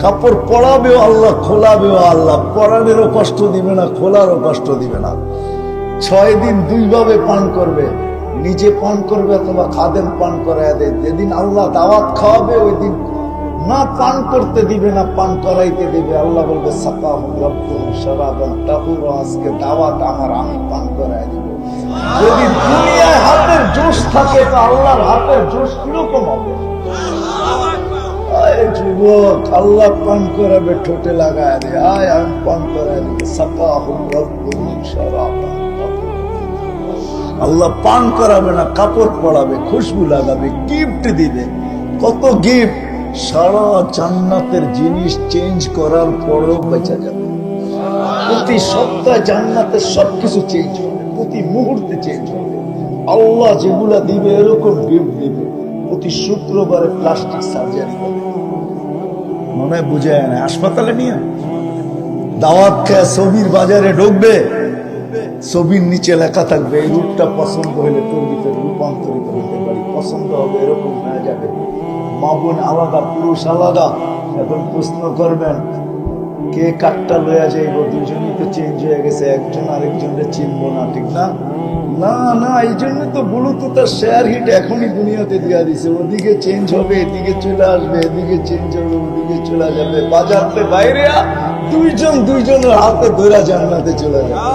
কাপড় পরাবেও আল্লাহ, খোলাবেও আল্লাহ। পরানেরও কষ্ট দিবে না, খোলারও কষ্ট দিবে না। 6 দিন 2 ভাবে পান করবে, নিজে পান করবে অথবা খাদেম পান করায় দেয়। যেদিন আল্লাহ দাওয়াত খাওয়াবে, ওই দিন না পান করতে দিবে না, পান করাইতে দিবে। আল্লাহ বলবে সাকাহুম রাব্বুহুম শারাবান তাহুরা, আজকে দাওয়াত আমার, আমি পান করায় দিব। যদি দুনিয়ায় হাতের জোশ থাকে, তো আল্লাহর হাতের জোশ কিরকম হবে? আয় যুবক, আল্লাহ পান করাবে, ঠোঁটে লাগায় দে, আয় আমি পান করায় দিব। সাকাহুম রাব্বুহুম শারাবান। আল্লাহ পান করাবে না, কাপড় পরাবে, খুশবু লাগাবে, গিফট দিবে। কত গিফট! সারা জান্নাতের জিনিস চেঞ্জ করার পরেও বেঁচে যাবে। প্রতি সপ্তাহে জান্নাতের সবকিছু চেঞ্জ হবে, প্রতি মুহূর্তে চেঞ্জ হবে। আল্লাহ যেগুলা দিবে এরকম গিফট দিবে। প্রতি শুক্রবারে প্লাস্টিক সার্জারি হবে, মনে হয় বুঝে না। হাসপাতালে নিয়ে দাওয়াত খেয়ে সবির বাজারে ঢুকবে, ছবির নিচে লেখা থাকবে এই রূপটা পছন্দ হলে তোর ভিতরে রূপান্তরিত হতে পারি, পছন্দ হবে এরকম হয়ে যাবে। মা বোন আলাদা, পুরুষ আলাদা। এখন প্রশ্ন করবেন কে কাঠটা লইয়া যাইব? দুজনই তো চেঞ্জ হয়ে গেছে, একজন আরেকজনকে চিনবো না, ঠিক না? না না, এই জন্য তো ব্লুটুথ আর শেয়ার হিট এখনই দুনিয়াতে দিয়া দিছে। ওদিকে চেঞ্জ হবে, এদিকে চলে আসবে, এদিকে চেঞ্জ হবে, ওদিকে চলে যাবে। বাজারতে বাইরে দুইজন দুইজনের হাতে ধরা জান্নাতে চলে যাবে।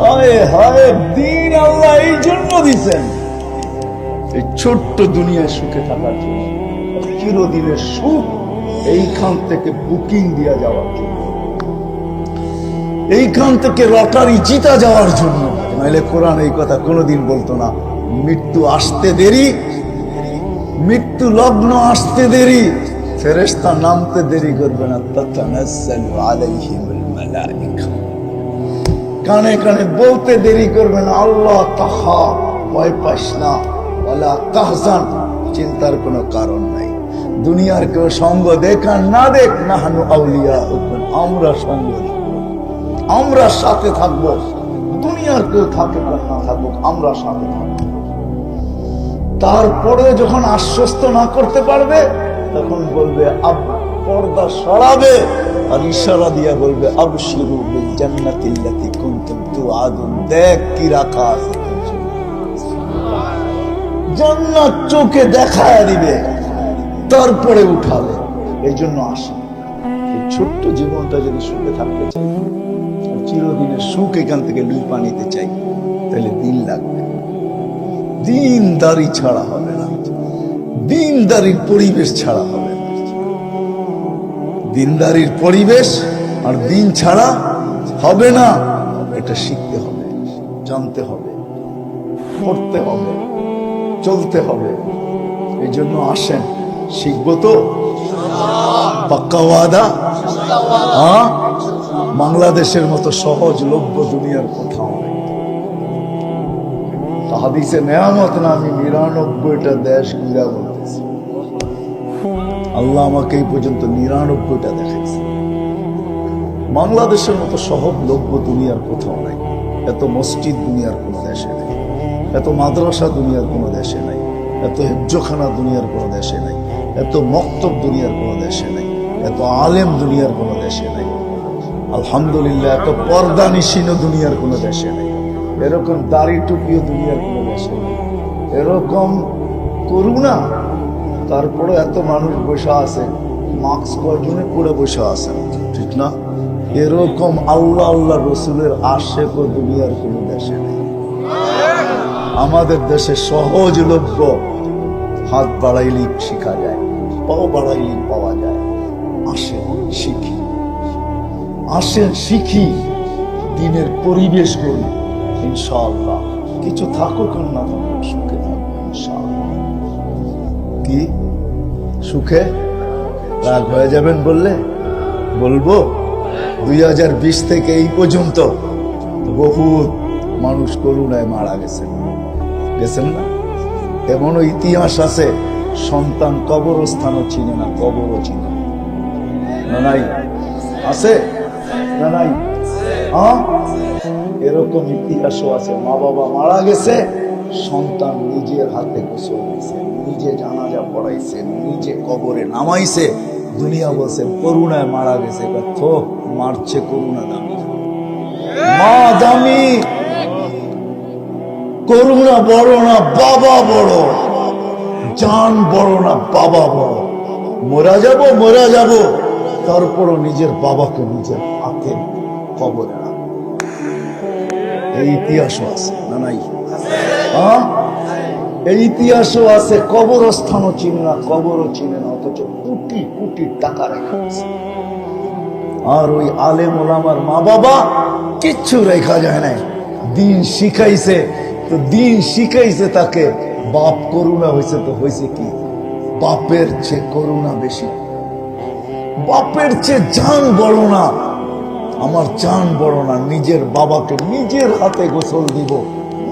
হায় হায়, দিন আল্লাহ এই জন্য দিছেন, এই ছোট্ট দুনিয়ায় সুখে থাকার জন্য। চিরদিনের সুখ এইখান থেকে বুকিং দিয়া যাওয়ার জন্য, এইখান থেকে লটারি জিতা যাওয়ার জন্য। নাইলে কোরআন এই কথা কোনোদিন বলতো না। মৃত্যু আসতে দেরি, মৃত্যু লগ্ন আসতে দেরি, ফেরেশতা নামতে দেরি করবে না। তাতানাজ্জালু আলাইহিমুল মালাইকা, কানে কানে বলতে দেরি করবে না, আল্লাহ তাহা, ভয় পাস না, ওয়ালা তাহজান, চিন্তার কোনো কারণ নাই। দুনিয়ার কেউ সঙ্গ দেখ আর না দেখ, নাহনু আউলিয়াউকুম, আমরা সঙ্গ দেব, আমরা সাথে থাকবো। দুনিয়ার কেউ থাকে না থাকুক, আমরা সাথে থাকবো। তারপরে যখন আশ্বস্ত না করতে পারবে তখন বলবে পর্দা সরাবে আর ইশারা দিয়া বলবে আবশিরু বিল জান্নাতিল্লাতী কুনতুম তুআদুন, দেখ কি রাখা আছে, জান্নাত চোখে দেখায় দিবে, তারপরে উঠাবে। এই জন্য আসে এই ছোট্ট জীবনটা যদি সুখে থাকতে চাই, চিরদিনের সুখ এখান থেকে লুপা নিতে চাই, তাহলে দিন লাগবে। দিনদারি ছাড়া হবে না, দিনদারির পরিবেশ ছাড়া হবে না। দিনদারির পরিবেশ আর দিন ছাড়া হবে না। এটা শিখতে হবে, জানতে হবে, পড়তে হবে, চলতে হবে। এই জন্য আসেন, শিখবো তো, পাক্কা ওয়াদা। হ্যাঁ, বাংলাদেশের মতো সহজলভ্য দুনিয়ার কোথাও নেই। হাদিসে নেয়ামত না, আমি ৯৯টা দেশ ঘুরা বলতেছি। আল্লাহ আমাকে এই পর্যন্ত ৯৯টা দেখাইছে। বাংলাদেশের মতো সহজলভ্য দুনিয়ার কোথাও নাই। এত মসজিদ দুনিয়ার কোনো দেশে নেই, এত মাদ্রাসা দুনিয়ার কোনো দেশে নাই, এত হেফজখানা দুনিয়ার কোনো দেশে নাই, এত মক্তব দুনিয়ার কোনো দেশে নাই, এত আলেম দুনিয়ার কোনো দেশে নাই। আলহামদুলিল্লাহ, এত পর্দা নিশীন দুনিয়ার কোনো দেশে নেই, এরকম দাড়ি টুপিও দুনিয়ার কোনো দেশে নেই, এরকম করুণা। তারপরে এত মানুষ বসে আছে, মাস্ক কয়জনে পরে বসে আছেন, ঠিক না? এরকম আল্লাহ আল্লাহ রসুলের আশেক দুনিয়ার কোনো দেশে নেই। আমাদের দেশে সহজলভ্য, হাত বাড়াইলেই শিখা যায়, পাও বাড়াইলেই পাওয়া যায়। আসেন শিখি, আসেন শিখি, দিনের পরিবেশ করি, ইনশাআল্লাহ কিছু থাকুক আর না থাকুক সুখে থাকবো ইনশাআল্লাহ। কি সুখে রাগ হয়ে যাবেন বললে? বলবো 2020 থেকে এই পর্যন্ত বহুত মানুষ করুণায় মারা গেছেন, গেছেন না? এমনও ইতিহাস আছে, সন্তান কবরস্থানও চিনে না, কবরও চিনে না। নাই আছে না? নাই? হ্যাঁ, এরকম ইতিহাসও আছে। মা বাবা মারা গেছে, সন্তান নিজের হাতে গোসল দিয়েছে, নিজে জানাজা পড়াইছে, নিজে কবরে নামাইছে। দুনিয়া বলছে করুণায় মারা গেছে। থোক মারছে, করুণা দামি, মা দামি, করুণা বড় না বাবা বড়, জান বড় না বাবা বড়। মরা যাব, মরা যাব, তারপরও নিজের বাবাকে নিজের হাতে কবরে রাখবো। এই ইতিহাসও আছে না? নাই? এই ইতিহাসও আছে। কবরস্থানও চিনে না, কবরও চিনে না, অথচ কোটি কোটি টাকা রেখা আছে। আর ওই আলেম ওলামার মা বাবা কিচ্ছু রেখা যায় নাই, দিন শিখাইছে। তো দিন শিখাইছে তাকে, বাপ করুণা হয়েছে, তো হয়েছে কি? বাপের চেয়ে করুণা বেশি, বাপের চেয়ে জান বড় না। আমার জান বড় না, নিজের বাবাকে নিজের হাতে গোসল দিব,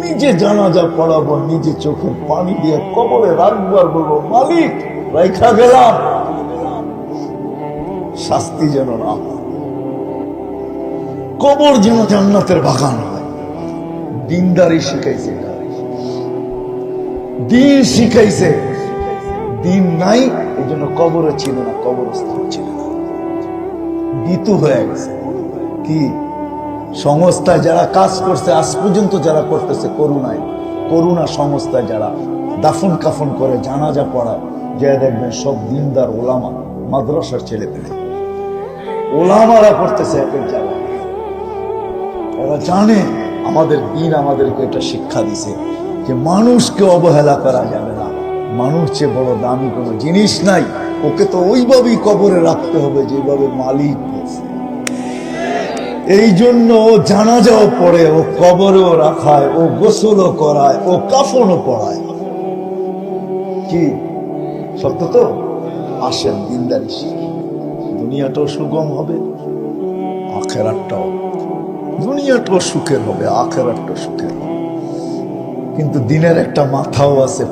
নিজে জানাজা পড়াবো, নিজে চোখের পানি দিয়ে কবরে রাখবো, আর বলবো মালিক রাইখা গেলাম, শাস্তি যেন না। কবর যেন জান্নাতের বাগান হয়। দিনদারি শিখাইছে, দিন শিখাইছে। দিন নাই, এই জন্য কবরে ছিল না, কবরস্থান ছিল না, ভীতু হয়ে গেছে। কি সংস্থায় যারা কাজ করছে আজ পর্যন্ত, যারা করতেছে করুণায়, করুণা সংস্থায় যারা দাফন কাফন করে, জানাজা পড়ায়, যে দেখবেন সব দিনদার ওলামা, মাদ্রাসার ছেলে পেলে ওলামারা করতেছে এক এক জায়গায়। এরা জানে আমাদের দিন আমাদেরকে এটা শিক্ষা দিছে যে মানুষকে অবহেলা করা যাবে না। মানুষ চেয়ে বড় দামি কোনো জিনিস নাই, ওকে তো ওইভাবেই কবরে রাখতে হবে যেভাবে মালিক বলছে। এই জন্য ও জানাজাও পড়ে, ও কবরেও রাখায়, ও গোসলও করায়, ও কাফনও পড়ায়। কি সত্য তো? আসেন দিনদারি শিখি। দুনিয়াটাও সুগম হবে, আখেরাতটাও, দুনিয়াটাও সুখের হবে, আখেরাতটাও সুখের হবে। কিন্তু দিনের একটা মাথাও আছে।